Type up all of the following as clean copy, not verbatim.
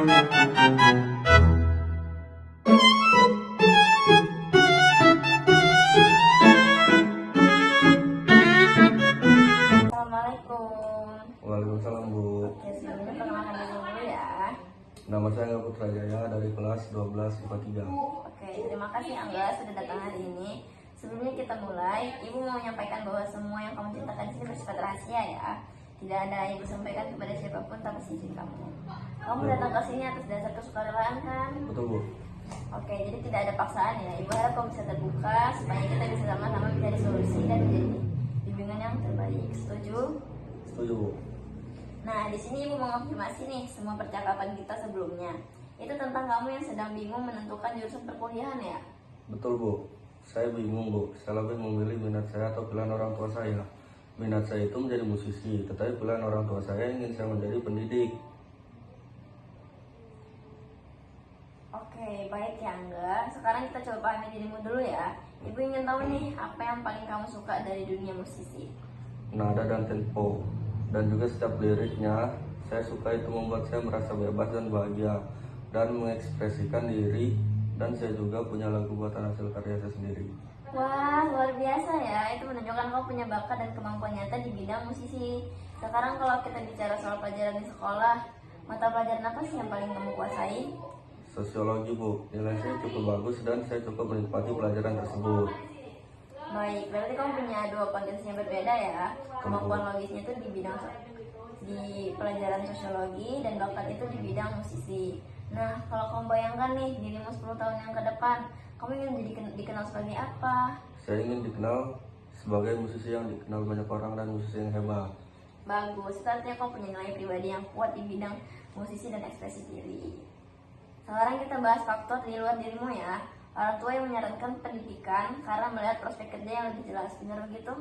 Assalamualaikum. Waalaikumsalam Bu. Oke, sebelumnya perkenalkan diri dulu ya. Nama saya Angga Putra Jaya dari kelas 12 IPA 3. Oke, terima kasih Angga sudah datang hari ini. Sebelumnya kita mulai, Ibu mau menyampaikan bahwa semua yang kamu ceritakan di sini bersifat rahasia ya. Tidak ada yang disampaikan kepada siapapun tanpa izin kamu. Kamu datang ke sini atas dasar kesukarelawan kan? Betul Bu. Oke, jadi tidak ada paksaan ya. Ibu harap kamu bisa terbuka supaya kita bisa sama-sama mencari solusi dan menjadi bimbingan yang terbaik. Setuju? Setuju Bu. Nah, di sini Ibu mengonfirmasi nih semua percakapan kita sebelumnya. Itu tentang kamu yang sedang bingung menentukan jurusan perkuliahan ya? Betul Bu. Saya bingung Bu. Saya lebih memilih minat saya atau pilihan orang tua saya. Minat saya itu menjadi musisi, tetapi pilihan orang tua saya ingin saya menjadi pendidik. Oke, baik ya Angga. Sekarang kita coba pahami dirimu dulu ya. Ibu ingin tahu nih, apa yang paling kamu suka dari dunia musisi? Nada dan tempo, dan juga setiap liriknya. Saya suka itu membuat saya merasa bebas dan bahagia dan mengekspresikan diri. Dan saya juga punya lagu buatan hasil karya saya sendiri. Wah, luar biasa ya. Itu menunjukkan kamu punya bakat dan kemampuan nyata di bidang musisi. Sekarang kalau kita bicara soal pelajaran di sekolah, mata pelajaran apa sih yang paling kamu kuasai? Sosiologi Bu, nilai saya cukup bagus dan saya cukup menikmati pelajaran tersebut. Baik, berarti kamu punya dua potensi yang berbeda ya. Kemampuan logisnya itu di pelajaran sosiologi dan bakat itu di bidang musisi. Nah, kalau kamu bayangkan nih dirimu 10 tahun yang ke depan, kamu ingin dikenal sebagai apa? Saya ingin dikenal sebagai musisi yang dikenal banyak orang dan musisi yang hebat. Bagus, itu artinya kamu punya nilai pribadi yang kuat di bidang musisi dan ekspresi diri. Sekarang kita bahas faktor di luar dirimu ya. Orang tua yang menyarankan pendidikan karena melihat prospek kerja yang lebih jelas, benar begitu?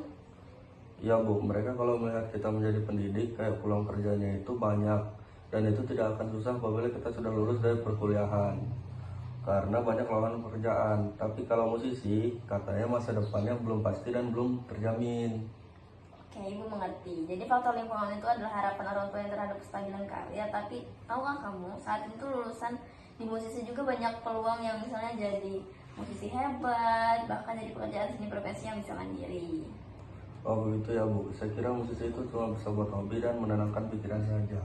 Ya Bu, mereka kalau melihat kita menjadi pendidik, kayak peluang kerjanya itu banyak. Dan itu tidak akan susah apabila kita sudah lulus dari perkuliahan. Karena banyak lowongan pekerjaan. Tapi kalau musisi, katanya masa depannya belum pasti dan belum terjamin. Oke, Ibu mengerti. Jadi faktor lingkungan itu adalah harapan orang tua yang terhadap kestabilan karya. Tapi tahukah kamu, saat itu lulusan di musisi juga banyak peluang yang misalnya jadi musisi hebat, bahkan jadi pekerjaan seni profesi yang bisa mandiri. Oh begitu ya Bu, saya kira musisi itu cuma bisa buat hobi dan menenangkan pikiran saja.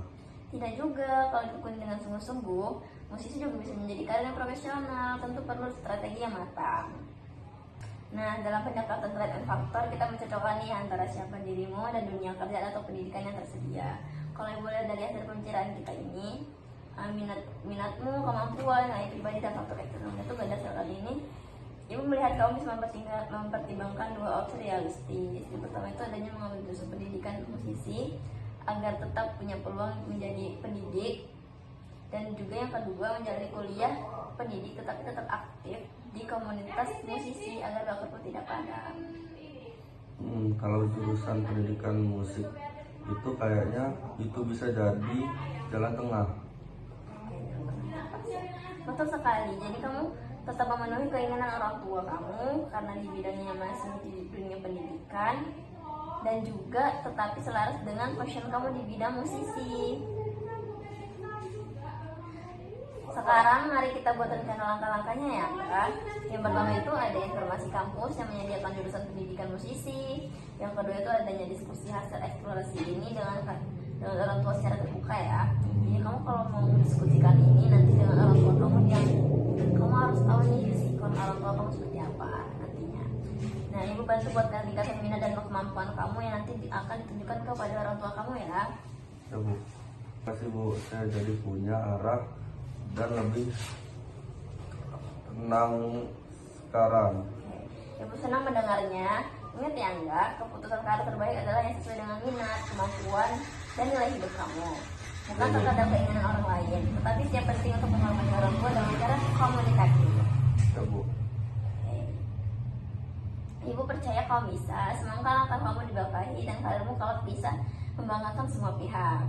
Tidak juga, kalau ditekuni dengan sungguh-sungguh, musisi juga bisa menjadi karir yang profesional, tentu perlu strategi yang matang. Nah, dalam pendekatan trade and faktor, kita mencocokkan nih antara siapa dirimu dan dunia kerja atau pendidikan yang tersedia. Kalau Ibu lihat dari hasil pembicaraan kita ini, minatmu, kemampuan, nilai pribadi dan faktor ekonomi itu ganda sekali ini. Ibu melihat kamu bisa mempertimbangkan dua opsi realistis. Yang pertama itu adanya mengambil jurusan pendidikan musisi agar tetap punya peluang menjadi pendidik, dan juga yang kedua menjalani kuliah pendidik tetapi tetap aktif di komunitas musisi agar bakatmu tidak padam. Kalau jurusan pendidikan musik itu kayaknya itu bisa jadi jalan tengah. Betul sekali. Jadi kamu tetap memenuhi keinginan orang tua kamu karena di bidangnya masih di dunia pendidikan, dan juga tetapi selaras dengan passion kamu di bidang musisi. Sekarang mari kita buat rencana langkah-langkahnya ya kan. Yang pertama itu ada informasi kampus yang menyediakan jurusan pendidikan musisi. Yang kedua itu adanya diskusi hasil eksplorasi ini dengan orang tua secara terbuka ya. Jadi kamu kalau mau diskusikan ini nanti dengan orang tua kamu, yang kamu harus tahu nih sikon orang tua kamu seperti apa nantinya. Nah, Ibu bantu buatkan ringkasan minat dan kemampuan kamu yang nanti akan ditunjukkan kepada orang tua kamu ya. Ya Bu, terima kasih Bu, saya jadi punya arah dan lebih tenang sekarang. Oke. Ibu senang mendengarnya. Ingat ya Angga, keputusan karir terbaik adalah yang sesuai dengan minat, kemampuan, dan nilai hidup kamu. Bukan sekadar keinginan orang lain, tetapi siap penting untuk menghormati orang tua dengan cara komunikasi. Ya Bu. Oke. Ibu percaya kamu bisa, semoga langkah kamu diberkahi dan karirmu kalau bisa membanggakan semua pihak.